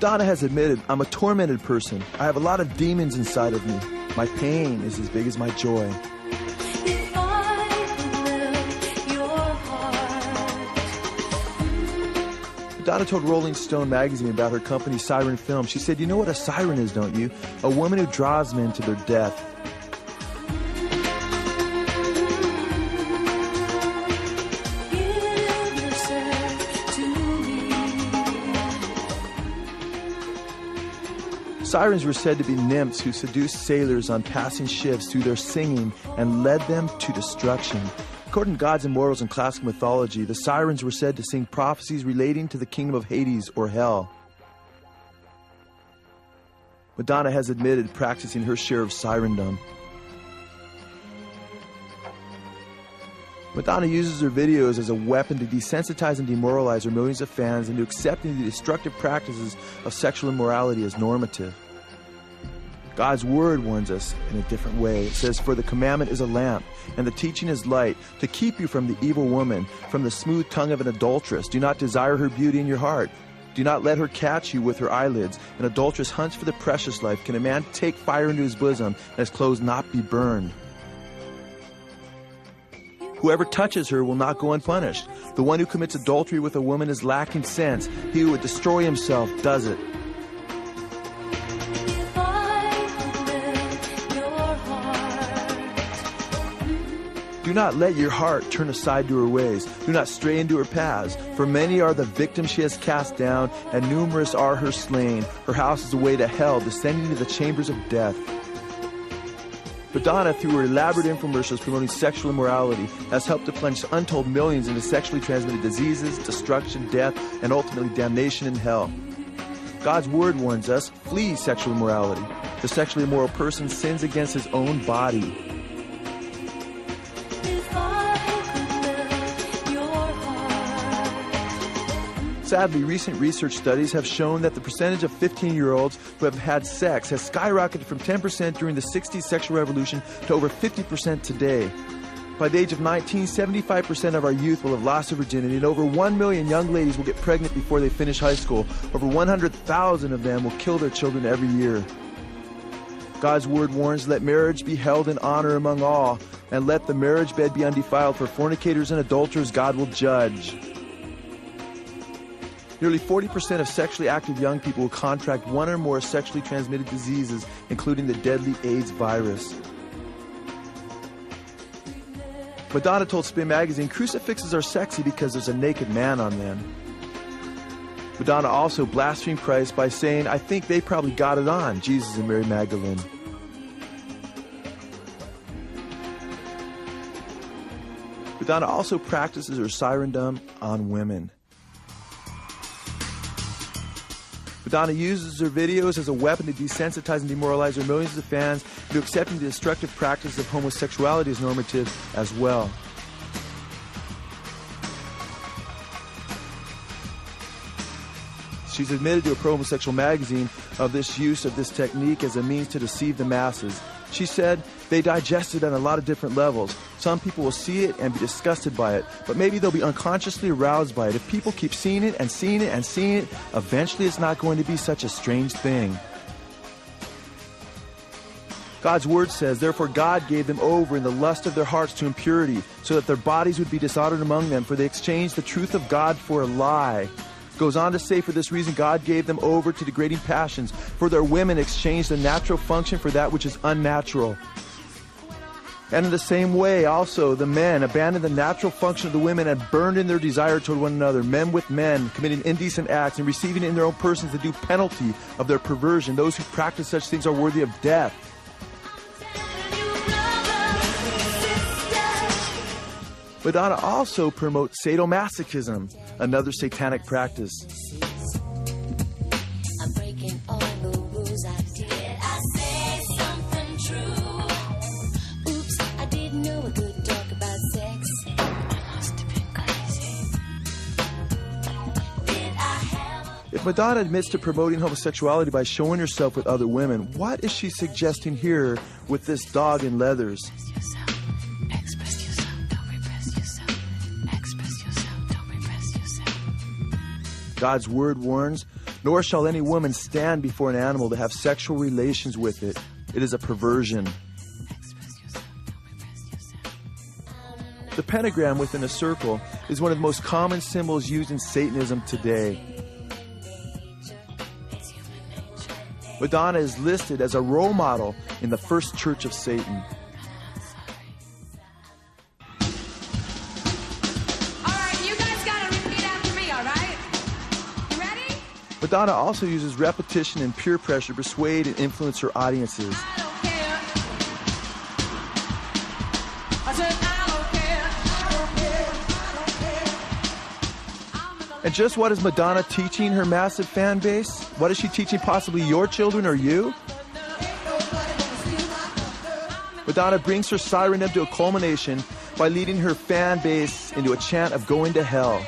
Madonna has admitted, I'm a tormented person. I have a lot of demons inside of me. My pain is as big as my joy. Madonna told Rolling Stone magazine about her company Siren Film. She said, you know what a siren is, don't you? A woman who draws men to their death. Sirens were said to be nymphs who seduced sailors on passing ships through their singing and led them to destruction. According to gods and mortals in classical mythology, the sirens were said to sing prophecies relating to the kingdom of Hades or hell. Madonna has admitted practicing her share of sirendom. Madonna uses her videos as a weapon to desensitize and demoralize her millions of fans into accepting the destructive practices of sexual immorality as normative. God's word warns us in a different way. It says, for the commandment is a lamp, and the teaching is light, to keep you from the evil woman, from the smooth tongue of an adulteress. Do not desire her beauty in your heart. Do not let her catch you with her eyelids. An adulteress hunts for the precious life. Can a man take fire into his bosom, and his clothes not be burned? Whoever touches her will not go unpunished. The one who commits adultery with a woman is lacking sense. He who would destroy himself does it. Do not let your heart turn aside to her ways. Do not stray into her paths. For many are the victims she has cast down, and numerous are her slain. Her house is a way to hell, descending to the chambers of death. Madonna, through her elaborate infomercials promoting sexual immorality, has helped to plunge untold millions into sexually transmitted diseases, destruction, death, and ultimately damnation in hell. God's word warns us, flee sexual immorality. The sexually immoral person sins against his own body. Sadly, recent research studies have shown that the percentage of 15-year-olds who have had sex has skyrocketed from 10% during the 60s sexual revolution to over 50% today. By the age of 19, 75% of our youth will have lost their virginity, and over 1 million young ladies will get pregnant before they finish high school. Over 100,000 of them will kill their children every year. God's word warns, let marriage be held in honor among all, and let the marriage bed be undefiled, for fornicators and adulterers God will judge. Nearly 40% of sexually active young people will contract one or more sexually transmitted diseases, including the deadly AIDS virus. Madonna told Spin Magazine, crucifixes are sexy because there's a naked man on them. Madonna also blasphemed Christ by saying, I think they probably got it on, Jesus and Mary Magdalene. Madonna also practices her sirendom on women. Madonna uses her videos as a weapon to desensitize and demoralize her millions of fans into accepting the destructive practice of homosexuality as normative as well. She's admitted to a pro-homosexual magazine of this use of this technique as a means to deceive the masses. She said, they digest it on a lot of different levels. Some people will see it and be disgusted by it, but maybe they'll be unconsciously aroused by it. If people keep seeing it and seeing it and seeing it, eventually it's not going to be such a strange thing. God's word says, therefore God gave them over in the lust of their hearts to impurity, so that their bodies would be dishonored among them, for they exchanged the truth of God for a lie. Goes on to say, for this reason God gave them over to degrading passions, for their women exchanged the natural function for that which is unnatural. And in the same way also the men abandoned the natural function of the women and burned in their desire toward one another, men with men, committing indecent acts and receiving in their own persons the due penalty of their perversion. Those who practice such things are worthy of death. Madonna also promotes sadomasochism, another satanic practice. I'm breaking all the rules. Did I say something true? Oops, I didn't know I could talk about sex. I must have been crazy. Did I have If Madonna admits to promoting homosexuality by showing herself with other women, what is she suggesting here with this dog in leathers? God's word warns, Nor shall any woman stand before an animal to have sexual relations with it. It is a perversion. The pentagram within a circle is one of the most common symbols used in Satanism today. Madonna is listed as a role model in the first church of Satan. Madonna also uses repetition and peer pressure to persuade and influence her audiences. And just what is Madonna teaching her massive fan base? What is she teaching possibly your children or you? Madonna brings her sirendom to a culmination by leading her fan base into a chant of going to hell.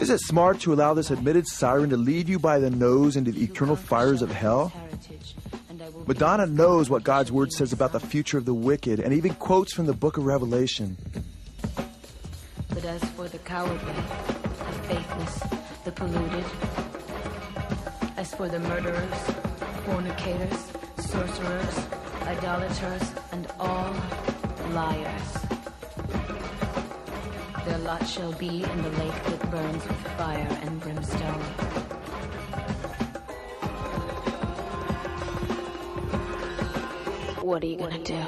Is it smart to allow this admitted siren to lead you by the nose into the eternal fires of hell? Madonna knows what God's word says about the future of the wicked and even quotes from the book of Revelation. But as for the cowardly, the faithless, the polluted, as for the murderers, fornicators, sorcerers, idolaters, and all liars, their lot shall be in the lake that burns with fire and brimstone. What are you gonna do?